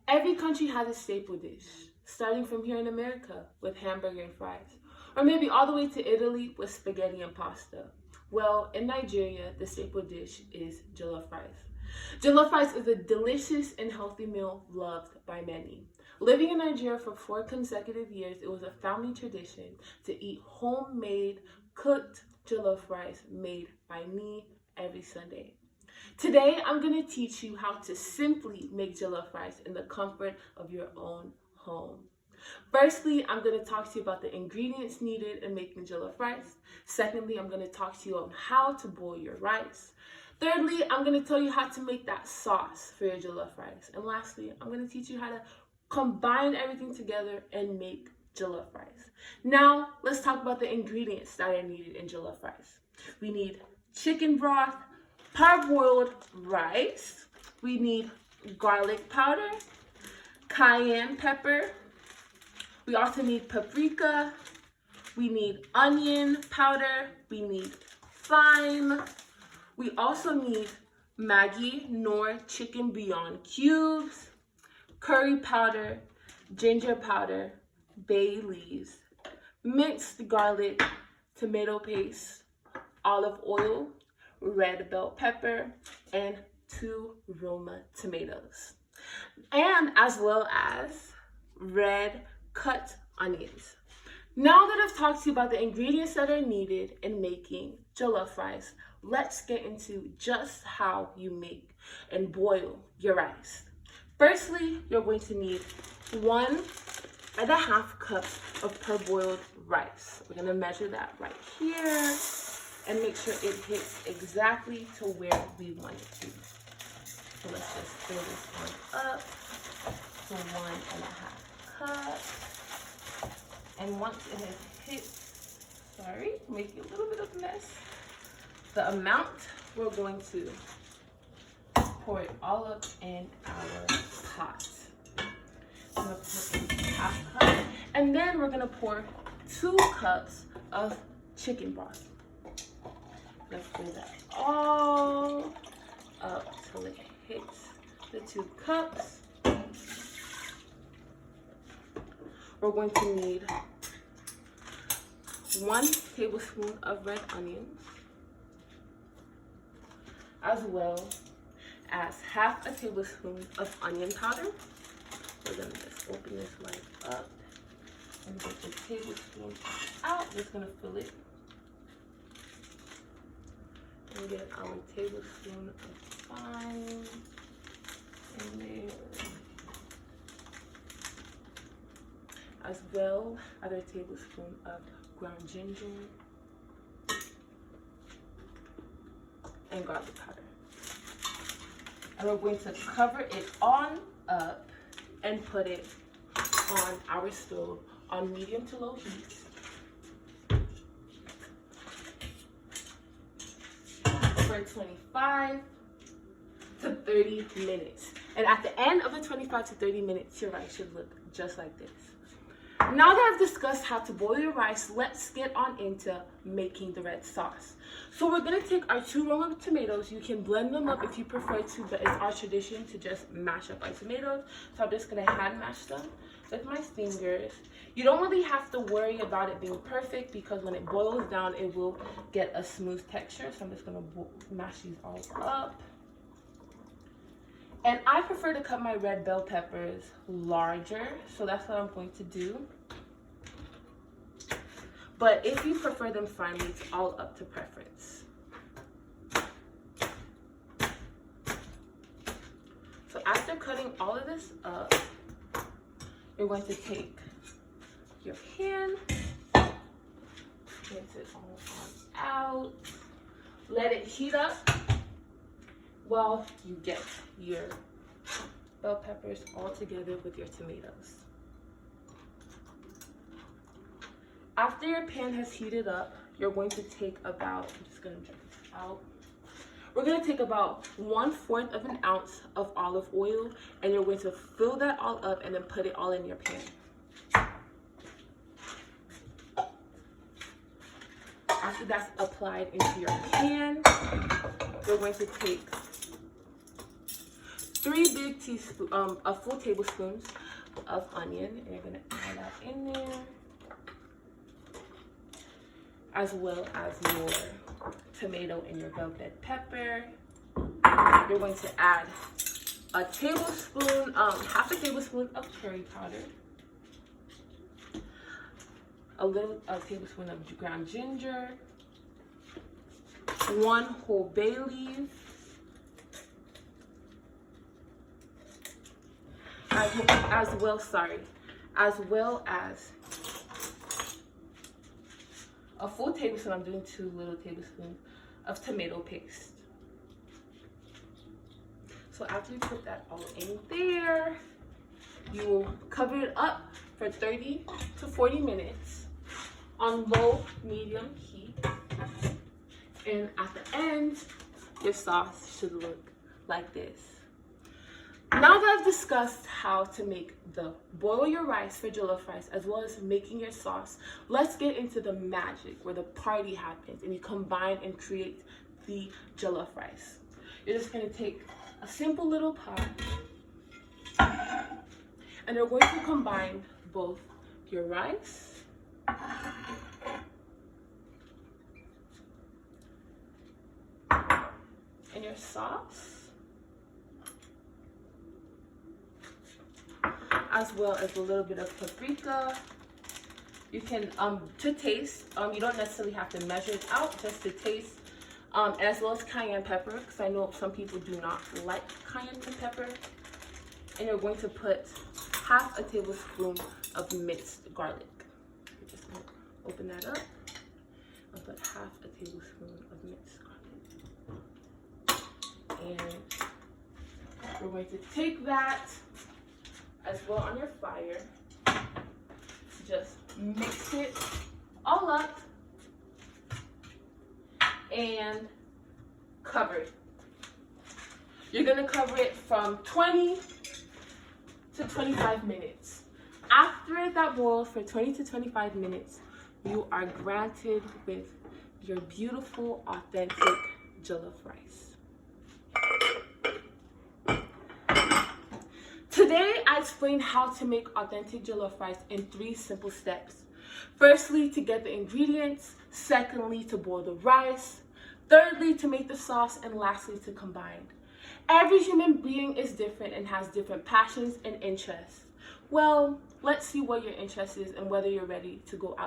Every country has a staple dish, starting from here in America with hamburger and fries, or maybe all the way to Italy with spaghetti and pasta. Well, in Nigeria, the staple dish is jollof rice. Jollof rice is a delicious and healthy meal loved by many. Living in Nigeria for 4 consecutive years, it was a family tradition to eat homemade, cooked jollof rice made by me every Sunday. Today, I'm going to teach you how to simply make jollof rice in the comfort of your own home. Firstly, I'm going to talk to you about the ingredients needed in making jollof rice. Secondly, I'm going to talk to you on how to boil your rice. Thirdly, I'm going to tell you how to make that sauce for your jollof rice. And lastly, I'm going to teach you how to combine everything together and make jollof rice. Now, let's talk about the ingredients that are needed in jollof rice. We need chicken broth, parboiled rice. We need garlic powder, cayenne pepper. We also need paprika. We need onion powder. We need thyme. We also need Maggi Knorr chicken bouillon cubes, curry powder, ginger powder, bay leaves, minced garlic, tomato paste, olive oil, red bell pepper, and 2 Roma tomatoes, and as well as red cut onions. Now that I've talked to you about the ingredients that are needed in making jollof rice, let's get into just how you make and boil your rice. Firstly, you're going to need 1.5 cups of parboiled rice. We're going to measure that right here and make sure it hits exactly to where we want it to. So let's just fill this one up to 1.5 cups. And once it has hit, make a little bit of a mess, the amount, we're going to pour it all up in our pot. I'm going to put in 1/2 cup, and then we're going to pour 2 cups of chicken broth. Let's fill that all up till it hits the 2 cups. We're going to need 1 tablespoon of red onions, as well as 1/2 tablespoon of onion powder. We're going to just open this right up and get the tablespoon out. Just going to fill it. And get our tablespoon of thyme in there, as well as a tablespoon of ground ginger and garlic powder. And we're going to cover it on up and put it on our stove on medium to low heat for 25 to 30 minutes. And at the end of the 25 to 30 minutes, your rice should look just like this. Now that I've discussed how to boil your rice, let's get on into making the red sauce. So we're going to take our 2 Roma tomatoes. You can blend them up if you prefer to, but it's our tradition to just mash up our tomatoes. So I'm just going to hand mash them with my fingers. You don't really have to worry about it being perfect because when it boils down, it will get a smooth texture. So I'm just going to mash these all up. And I prefer to cut my red bell peppers larger, so that's what I'm going to do. But if you prefer them finely, it's all up to preference. So after cutting all of this up, you're going to take your pan, rinse it all out, let it heat up while you get your bell peppers all together with your tomatoes. After your pan has heated up, you're going to take about, I'm just gonna check this out. We're gonna take about 1/4 of an ounce of olive oil, and you're going to fill that all up and then put it all in your pan. After that's applied into your pan, you're going to take full tablespoons of onion, and you're gonna add that in there, as well as your tomato and your bell pepper. You're going to add a tablespoon, half a tablespoon of curry powder, a tablespoon of ground ginger, 1 whole bay leaf, as well as a full tablespoon. I'm doing 2 little tablespoons of tomato paste. So after you put that all in there, you will cover it up for 30 to 40 minutes on low, medium heat. And at the end, your sauce should look like this. Now that I've discussed how to boil your rice for jollof rice, as well as making your sauce, let's get into the magic where the party happens and you combine and create the jollof rice. You're just gonna take a simple little pot, and you're going to combine both your rice and your sauce, as well as a little bit of paprika. You can, to taste, you don't necessarily have to measure it out, just to taste, as well as cayenne pepper, because I know some people do not like cayenne pepper. And you're going to put half a tablespoon of minced garlic. You're just going to open that up and put half a tablespoon of minced garlic. And we're going to take that as well on your fire. Just mix it all up and cover it. You're gonna cover it from 20 to 25 minutes. After that boils for 20 to 25 minutes, you are granted with your beautiful, authentic jollof rice. Today, I explained how to make authentic jollof rice in 3 simple steps. Firstly, to get the ingredients. Secondly, to boil the rice. Thirdly, to make the sauce. And lastly, to combine. Every human being is different and has different passions and interests. Well, let's see what your interest is and whether you're ready to go out.